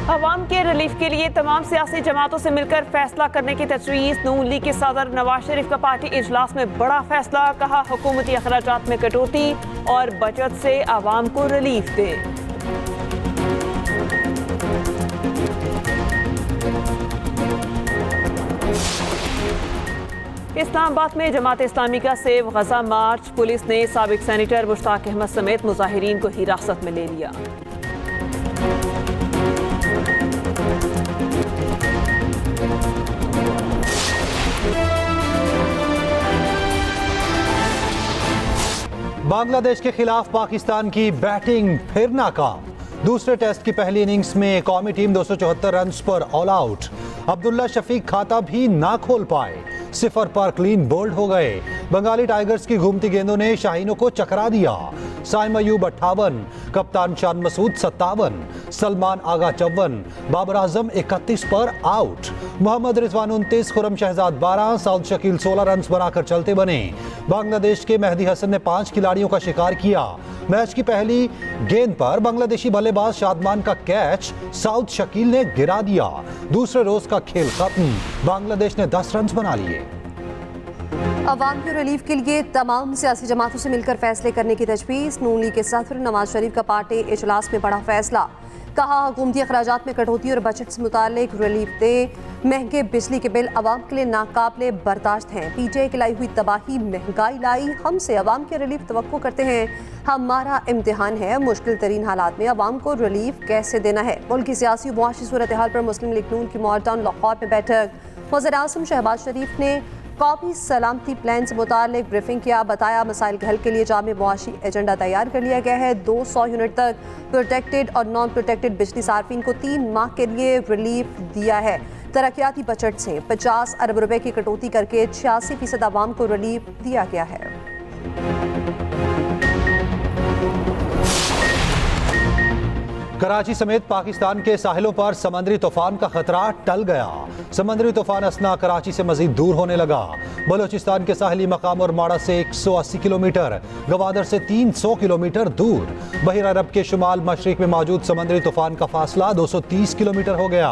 अवाम के रिलीफ के लिए तमाम सियासी जमातों से मिलकर फैसला करने की तजवीज़। नून लीग के सदर नवाज शरीफ का पार्टी इजलास में बड़ा फैसला, कहा हुकूमती अखराजात में कटौती और बचत से अवाम को रिलीफ दे। इस्लामाबाद में जमात इस्लामी का सेव गजा मार्च, पुलिस ने साबिक सेनेटर मुश्ताक अहमद समेत मुजाहिरीन को हिरासत में ले लिया। बांग्लादेश के खिलाफ पाकिस्तान की बैटिंग फिर नाकाम। दूसरे टेस्ट की पहली इनिंग्स में कौमी टीम 274 रन पर ऑल आउट। अब्दुल्ला शफीक खाता भी ना खोल पाए, 0 पर क्लीन बोल्ड हो गए। बंगाली टाइगर्स की घूमती गेंदों ने शाहीनों को चकरा दिया। साइम अयूब 58, कप्तान शान मसूद 57, सलमान आगा 54, बाबर आजम 31 पर आउट। मोहम्मद रिजवान 29, खुरम शहजाद 12, साउद शकील 16 रन बनाकर चलते बने। बांग्लादेश के मेहदी हसन ने 5 खिलाड़ियों का शिकार किया। मैच की पहली गेंद पर बांग्लादेशी बल्लेबाज शादमान का कैच साउद शकील ने गिरा दिया। दूसरे रोज का खेल खत्म, बांग्लादेश ने 10 रन बना लिए। अवाम के रिलीफ के लिए तमाम सियासी जमातों से मिलकर फैसले करने की तजवीज़। नून लीग के सदर नवाज शरीफ का पार्टी इजलास में बड़ा फैसला, कहा हुकूमती अखराजात में कटौती और बजट से मुतालिक रिलीफ दे। महंगे बिजली के बिल अवाम के लिए नाकाबिले बर्दाश्त हैं। पीटीआई की लाई हुई तबाही महंगाई लाई, हमसे अवाम के रिलीफ तवक्को करते हैं। हमारा इम्तिहान है मुश्किल तरीन हालात में अवाम को रिलीफ कैसे देना है। मुल्क की सियासी मुआशी सूरत हाल पर मुस्लिम लीग नून की मॉडर्न लाहौर में बैठक। वज़ीर आज़म शहबाज शरीफ ने कौमी सलामती प्लान से मुतालिक ब्रीफिंग किया, बताया मसाइल के हल के लिए जामे मुआशी एजेंडा तैयार कर लिया गया है। 200 यूनिट तक प्रोटेक्टेड और नॉन प्रोटेक्टेड बिजली सार्फिन को 3 माह के लिए रिलीफ दिया है। तरक्याती बजट से 50 अरब रुपए की कटौती करके 86% आवाम को रिलीफ दिया गया है। कराची समेत पाकिस्तान के साहिलों पर समंदरी तूफान का खतरा टल गया। समंदरी तूफान असना कराची से मजीद दूर होने लगा। बलूचिस्तान के साहली मकाम और माड़ा से 180 किलोमीटर, गवादर से 300 किलोमीटर दूर। बहिर अरब के शुमाल मशरिक में मौजूद समंदरी तूफान का फासला 230 किलोमीटर हो गया।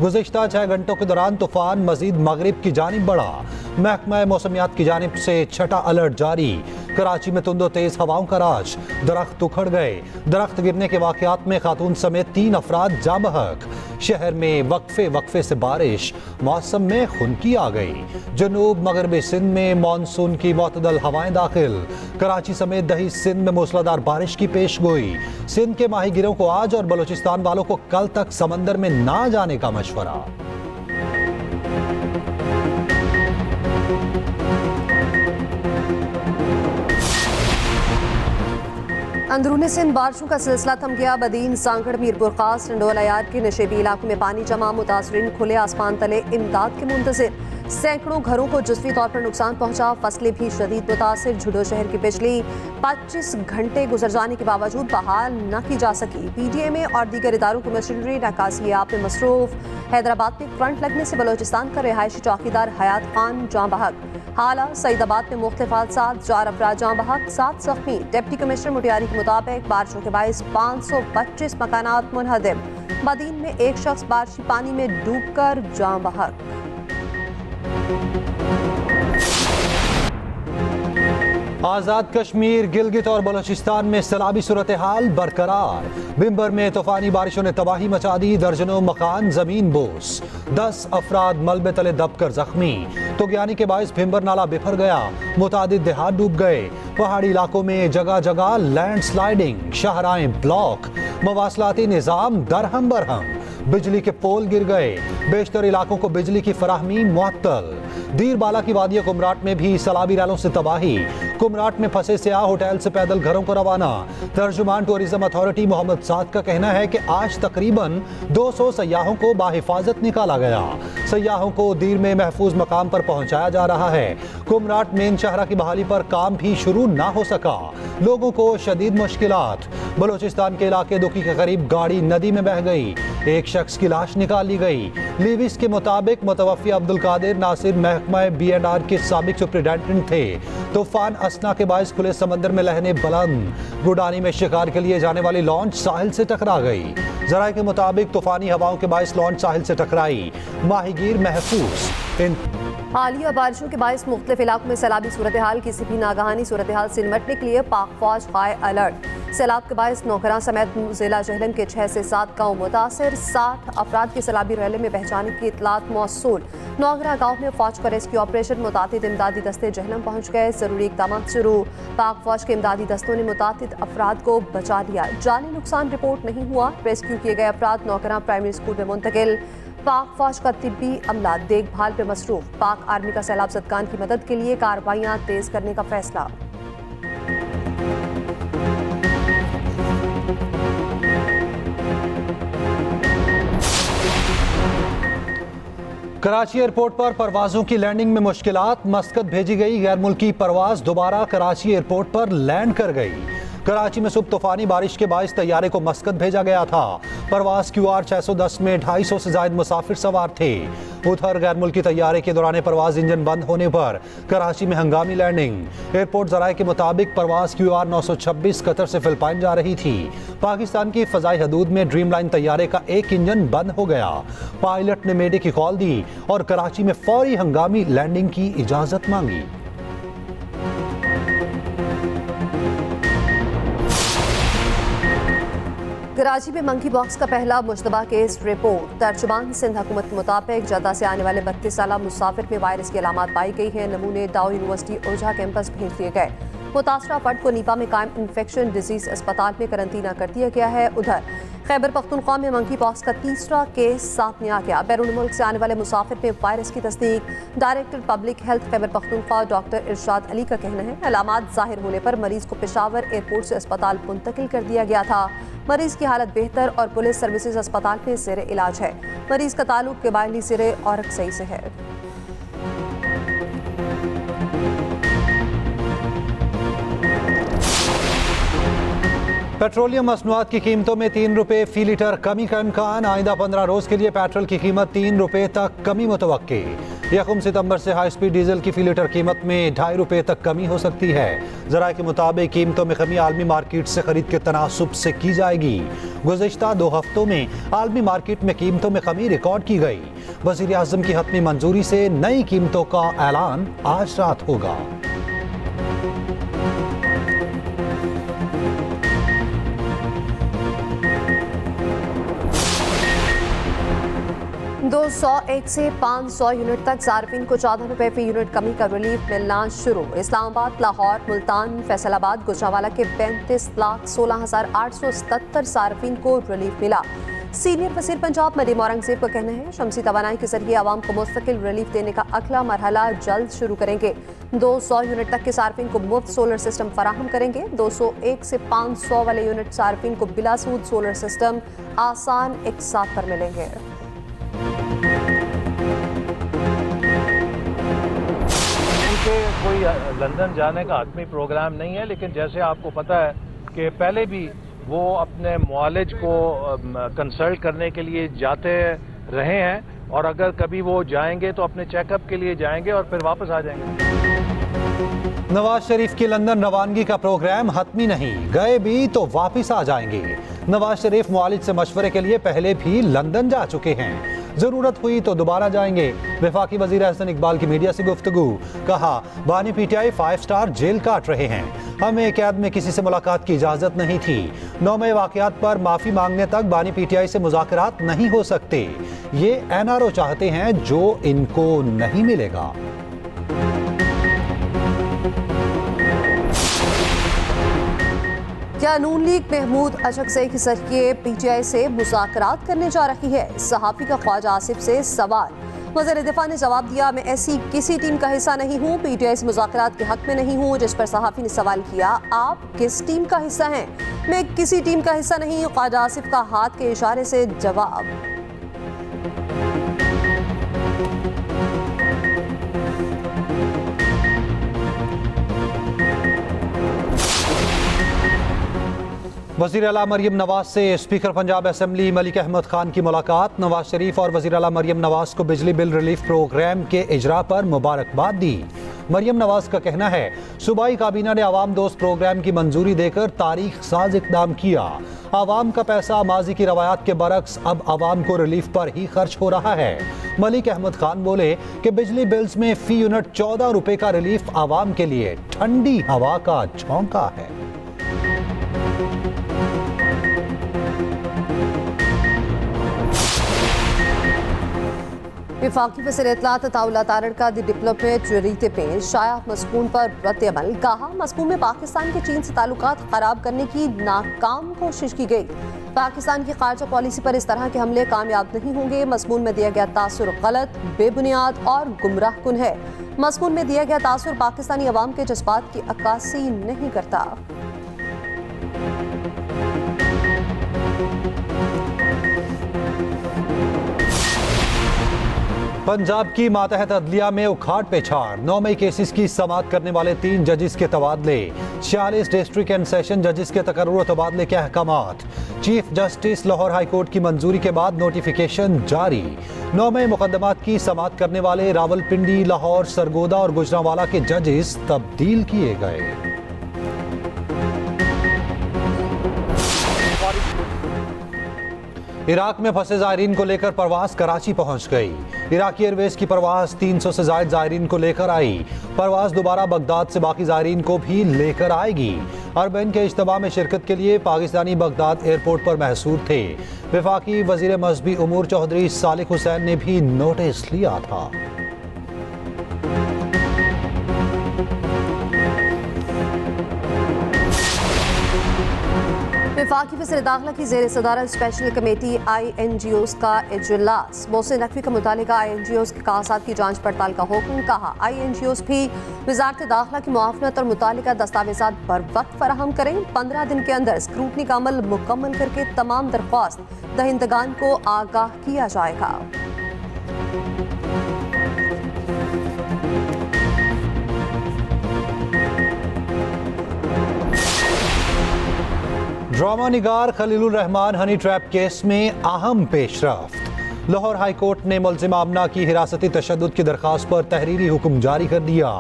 गुज़िश्ता 6 घंटों के दौरान तूफान मजीद मगरिब की जानिब बढ़ा। महकमा मौसमियात की जानिब से छठा अलर्ट जारी। कराची में तुंदो तेज हवाओं का राज, दरख्त उखड़ गए। दरख्त गिरने के वाकयात में खातून समेत 3 अफराद जाँ बहक। शहर में वक्फे से बारिश, मौसम में खुनकी आ गई। जनूब मगरबी सिंध में मानसून की मुतदल हवाएं दाखिल। कराची समेत दही सिंध में मूसलाधार बारिश की पेश गोई। सिंध के माहीगिरों को आज और बलूचिस्तान वालों को कल तक समंदर में ना जाने का मशवरा। अंदरूनी सिंध बारिशों का सिलसिला थम गया। बदीन, सांगड़, मीरपुर खास, टंडोला यार्ड के नशेबी इलाकों में पानी जमा। मुतासरीन खुले आसमान तले इमदाद के मुंतजिर। सैकड़ों घरों को जुज़वी तौर पर नुकसान पहुंचा। फसलें भी शदीद मुतासिर। झुडो शहर की बिजली 25 घंटे गुजर जाने के बावजूद बहाल न की जा सकी। पीटीए में और दीगर इदारों की मशीनरी नकासियात में मसरूफ। हैदराबाद में करंट लगने से बलोचिस्तान का रिहायशी चौकीदार हयात खान जाँ बहक। हाला सईदाबाद में मुख्तलिफ हादसात, 4 अफराद जाँ बहक, 7 जख्मी। डिप्टी कमिश्नर मुटियारी के मुताबिक बारिशों के बायस 525 मकानात मुनहदिम। बदीन में एक शख्स बारिशी पानी में डूबकर जाँ बहक। आज़ाद कश्मीर, गिलगित और बलूचिस्तान में सैलाबी सूरत हाल बरकरार। बिम्बर में तूफानी बारिशों ने तबाही मचा दी, दर्जनों मकान जमीन बोस। 10 अफराद मलबे तले दबकर जख्मी। तुगयानी के बायस भिम्बर नाला बिफर गया, मुतादिद देहात डूब गए। पहाड़ी इलाकों में जगह जगह लैंडस्लाइडिंग, शाहराहें ब्लॉक, मवासलाती निज़ाम दरहम बरहम। बिजली के पोल गिर गए, बेशतर इलाकों को बिजली की फराहमी मुअत्तल। दीरबाला की वादिया कुमराट में भी सैलाबी रैलों से तबाही। कुमराट में फंसे सियाह होटल से पैदल घरों को रवाना। तर्जुमान टूरिज्म अथॉरिटी मोहम्मद साद का कहना है कि आज तकरीबन 200 सयाहों को बाहिफाजत निकाला गया। सयाहों को दीर में महफूज मकाम पर पहुंचाया जा रहा है। कुमराट मेन शहरा की बहाली पर काम भी शुरू ना हो सका, लोगों को शदीद मुश्किलात। बलूचिस्तान के इलाके दुखी के करीब गाड़ी नदी में बह गई, एक शख्स की लाश निकाल ली गई। लीविस के मुताबिक मुतवफ़ी अब्दुल कादिर नासिर महकमा BNR के साबिक सुप्रिटेंडेंट थे। तूफान असना के बायस खुले समंदर में लहरें बुलंद। गुडानी में शिकार के लिए जाने वाली लॉन्च साहिल से टकरा गई। जराये के मुताबिक तूफानी हवाओं के बायस लॉन्च साहिल से टकराई। माहीगीर महफूज। हालिया बारिशों के बायस मुख्तलिफ इलाकों में सैलाबी सूरत हाल। किसी भी नागहानी सूरत हाल से निपटने के लिए पाक फौज हाई अलर्ट। सैलाब के बायस नौकरां समेत जिला जहलम के 6 से 7 गाँव मुतासर। 60 अफराद के सैलाबी रैले में बहजाने की इतलात मौसूल। नौगरा गाँव में फौज का रेस्क्यू ऑपरेशन। मुतातिद इमदादी दस्ते जहलम पहुँच गए। जरूरी इकदाम शुरू। पाक फौज के इमदादी दस्तों ने मुतातिद अफराद को बचा लिया। जानी नुकसान रिपोर्ट नहीं हुआ। रेस्क्यू किए गए अफराद नौकरा प्राइमरी स्कूल में मुंतकिल। पाक फौज का तिब्बी अमला देखभाल पे मसरूफ। पाक आर्मी का सैलाब ज़दगान की मदद के लिए कार्रवाइयां तेज करने का फैसला। कराची एयरपोर्ट पर परवाजों की लैंडिंग में मुश्किलात। मस्कत भेजी गई गैर मुल्की परवाज दोबारा कराची एयरपोर्ट पर लैंड कर गई। कराची में सुबह तूफानी बारिश के बायस तैयारे को मस्कत भेजा गया था। परवाज QR 610 में 250 से ज्यादा मुसाफिर सवार थे। उधर गैर मुल्की तैयारे के दौरान परवाज इंजन बंद होने पर कराची में हंगामी लैंडिंग। एयरपोर्ट जराये के मुताबिक परवाज QR 926 कतर से फिलिपाइन जा रही थी। पाकिस्तान की फजाई हदूद में ड्रीम लाइन तैयारे का एक इंजन बंद हो गया। पायलट ने मेडे की कॉल दी और कराची में फौरी हंगामी लैंडिंग की इजाजत मांगी। कराची में मंकी पॉक्स का पहला मुश्तबा केस रिपोर्ट। तर्जुमान सिंध हुकूमत के मुताबिक जद्दा से आने वाले 32 साला मुसाफिर में वायरस की अलामत पाई गई है। नमूने दाऊ यूनिवर्सिटी ओझा कैंपस भेज दिए गए। मुतासरा फर्द को नीपा में कायम इन्फेक्शन डिजीज अस्पताल में करंतना कर दिया गया है। उधर खैबर पख्तूनख्वा में मंकी पॉक्स का तीसरा केस सामने आ गया। बैरून मुल्क से आने वाले मुसाफिर में वायरस की तस्दीक। Director public health Khyber Pakhtunkhwa doctor Irshad Ali का कहना है अलामात जाहिर होने पर मरीज को पेशावर एयरपोर्ट से अस्पताल मुंतकिल कर दिया गया था। मरीज की हालत बेहतर और पुलिस सर्विसेज अस्पताल में ज़ेर इलाज है। मरीज का ताल्लुक कबायली सिरे और सही से है। पेट्रोलियम मसनूआत की कीमतों में 3 रुपए फी लीटर कमी का इम्कान। आइंदा 15 रोज के लिए पेट्रोल की कीमत 3 रुपए तक कमी मुतवक्के। 1 सितंबर से हाई स्पीड डीजल की फी लीटर कीमत में 2.5 रुपए तक कमी हो सकती है। जराये के मुताबिक कीमतों में कमी आलमी मार्केट से खरीद के तनासुब से की जाएगी। गुज़िश्ता 2 हफ्तों में आलमी मार्केट में कीमतों में कमी रिकॉर्ड की गई। वज़ीर आज़म की हतमी मंजूरी से नई कीमतों का ऐलान आज रात होगा। $201 से 500 यूनिट तक सार्फिन को 14 रुपए फी यूनिट कमी का रिलीफ मिलना शुरू। इस्लामाबाद, लाहौर, मुल्तान, फैसलाबाद, गुजरांवाला के 35,16,877 सार्फिन को रिलीफ मिला। सीनियर वज़ीर पंजाब मरीम औरंगज़ेब का कहना है शमसी तवानाई के जरिए आवाम को मुस्तकिल रिलीफ देने का अगला मरहला जल्द शुरू करेंगे। 200 यूनिट तक के सार्फिन को मुफ्त सोलर सिस्टम फराहम करेंगे। 201 से 500 वाले यूनिट सार्फिन को बिला सूद सोलर सिस्टम आसान इकसात पर मिलेंगे। कोई लंदन जाने का आदमी प्रोग्राम नहीं है, लेकिन जैसे आपको पता है कि पहले भी वो अपने मुआलिज को कंसल्ट करने के लिए जाते रहे हैं और अगर कभी वो जाएंगे तो अपने चेकअप के लिए जाएंगे और फिर वापस आ जाएंगे। नवाज शरीफ की लंदन रवानगी का प्रोग्राम हतमी नहीं, गए भी तो वापस आ जाएंगे। नवाज शरीफ मुआलिज से मशवरे के लिए पहले भी लंदन जा चुके हैं, जरूरत हुई तो दोबारा जाएंगे। वफाकी वजीर अहसन इकबाल की मीडिया से गुफ्तगू। कहा बानी PTI 5 स्टार जेल काट रहे हैं, हमें कैद में किसी से मुलाकात की इजाजत नहीं थी। 9 मई वाकयात पर माफी मांगने तक बानी PTI से मुज़ाकरात नहीं हो सकते। ये NRO चाहते हैं जो इनको नहीं मिलेगा। क्या नून लीग महमूद अचकज़ई के जरिए PTI से मुज़ाकरात करने जा रही है? सहाफ़ी का ख्वाजा आसिफ से सवाल। वज़ीर दिफा ने जवाब दिया मैं ऐसी किसी टीम का हिस्सा नहीं हूँ, PTI से मुज़ाकरात के हक में नहीं हूँ। जिस पर सहाफ़ी ने सवाल किया आप किस टीम का हिस्सा हैं? मैं किसी टीम का हिस्सा नहीं। ख्वाजा आसिफ का हाथ के इशारे से जवाब। वज़ीर आला मरियम नवाज से स्पीकर पंजाब असेंबली मलिक अहमद खान की मुलाकात। नवाज शरीफ और वज़ीर आला मरियम नवाज को बिजली बिल रिलीफ प्रोग्राम के इजरा पर मुबारकबाद दी। मरियम नवाज का कहना है, सूबाई काबीना ने आवाम दोस्त प्रोग्राम की मंजूरी देकर तारीख साज इक़दाम किया। आवाम का पैसा माजी की रवायात के बरक्स अब आवाम को रिलीफ पर ही खर्च हो रहा है। मलिक अहमद खान बोले कि बिजली बिल्स में फी यूनिट 14 रुपए का रिलीफ आवाम के लिए ठंडी हवा का झोंका है। विफाकी वज़ीर इत्तलात अताउल्लाह तारड़ का दी डिप्लोमेट रीते पेश शाया मज़कून पर रद्द-ए-अमल। कहा, मज़कून में पाकिस्तान के चीन से ताल्लुकात खराब करने की नाकाम कोशिश की गई। पाकिस्तान की खारजा पॉलिसी पर इस तरह के हमले कामयाब नहीं होंगे। मज़मून में दिया गया तासुर गलत, बेबुनियाद और गुमराह कुन है। मज़मून में दिया गया तासुर पाकिस्तानी अवाम के जज्बात की अक्कासी नहीं करता। पंजाब की मातहत अदलिया में उखाड़ पेछाड़, 9 मई केसेस की समाअत करने वाले 3 जजेस के तबादले, 46 डिस्ट्रिक्ट एंड सेशन जजेस के तकर्रुर और तबादले के अहकामात। Chief justice Lahore high court की मंजूरी के बाद नोटिफिकेशन जारी। 9 मई मुकदमात की समाअत करने वाले रावलपिंडी, लाहौर, सरगोदा और गुजरांवाला के जजेस तब्दील किए गए। इराक में फंसे ज़ायरीन को लेकर परवाज कराची पहुंच गई। इराकी एयरवेज की परवाज 300 से ज़ायद ज़ायरीन को लेकर आई। परवाज दोबारा बगदाद से बाकी ज़ायरीन को भी लेकर आएगी। अरबैन के इज्तिमा में शिरकत के लिए पाकिस्तानी बगदाद एयरपोर्ट पर महसूर थे। वफाकी वज़ीर मज़हबी उमूर चौधरी सालिक हुसैन ने भी नोटिस लिया था। वफाकी वज़ीर दाखिला की ज़ेर सदारत स्पेशल कमेटी INGOs का इजलास। मोहसिन नकवी का मुतालिका INGOs के कागजात की जांच पड़ताल का हुक्म। कहा, INGOs भी वज़ारत दाखिला की मुआवनत और मुतालिका दस्तावेज़ात बर वक्त फराहम करें। 15 दिन के अंदर स्क्रूटनी का अमल मुकम्मल करके तमाम दरख्वास्त दहिंदगान को आगाह किया जाएगा। ड्रामा निगार Khalilur Rehman honey trap case में अहम पेशरफ्त। लाहौर हाई कोर्ट ने मुल्जिम आमना की हिरासती तशद्दुद की दरखास्त पर तहरीरी हुक्म जारी कर दिया।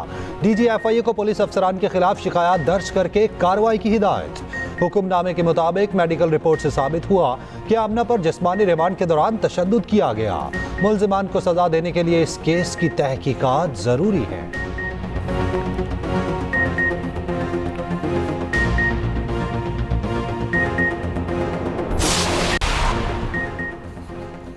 DG FIA को पुलिस अफसरान के खिलाफ शिकायत दर्ज करके कार्रवाई की हिदायत। हुक्मनामे के मुताबिक मेडिकल रिपोर्ट से साबित हुआ कि आमना पर जिस्मानी रिमांड के दौरान तशद्दुद किया गया। मुल्जिमान को सजा देने के लिए इस केस की तहकीकात जरूरी है।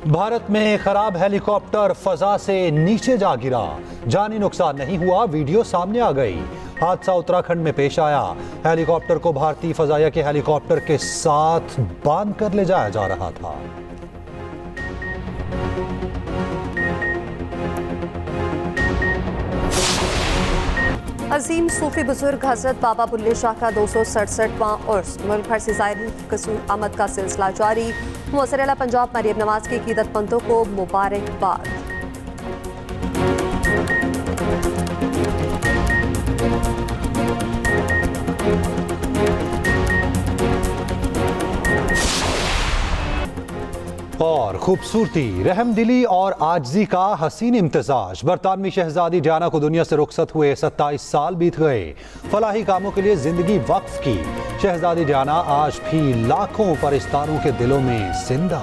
भारत में खराब हेलीकॉप्टर फजा से नीचे जा गिरा। जानी नुकसान नहीं हुआ, वीडियो सामने आ गई। हादसा उत्तराखंड में पेश आया। हेलीकॉप्टर को भारतीय फजाइया के हेलीकॉप्टर के साथ बांध कर ले जाया जा रहा था। अजीम सूफी बुजुर्ग हजरत बाबा बुल्ले शाह का 267वां उर्स। मुल्क भर से ज़ायरीन की कसूर आमद का सिलसिला जारी। वज़ीर आला पंजाब मरियम नवाज की अकीदतमंदों को मुबारकबाद। और खूबसूरती, रहमदिली और आजजी का हसीन इम्तिजाज। बरतानवी शहजादी डियाना को दुनिया से रुखसत हुए 27 साल बीत गए। फलाही कामों के लिए जिंदगी वक्फ की शहजादी डियाना आज भी लाखों फरिश्तारों के दिलों में जिंदा।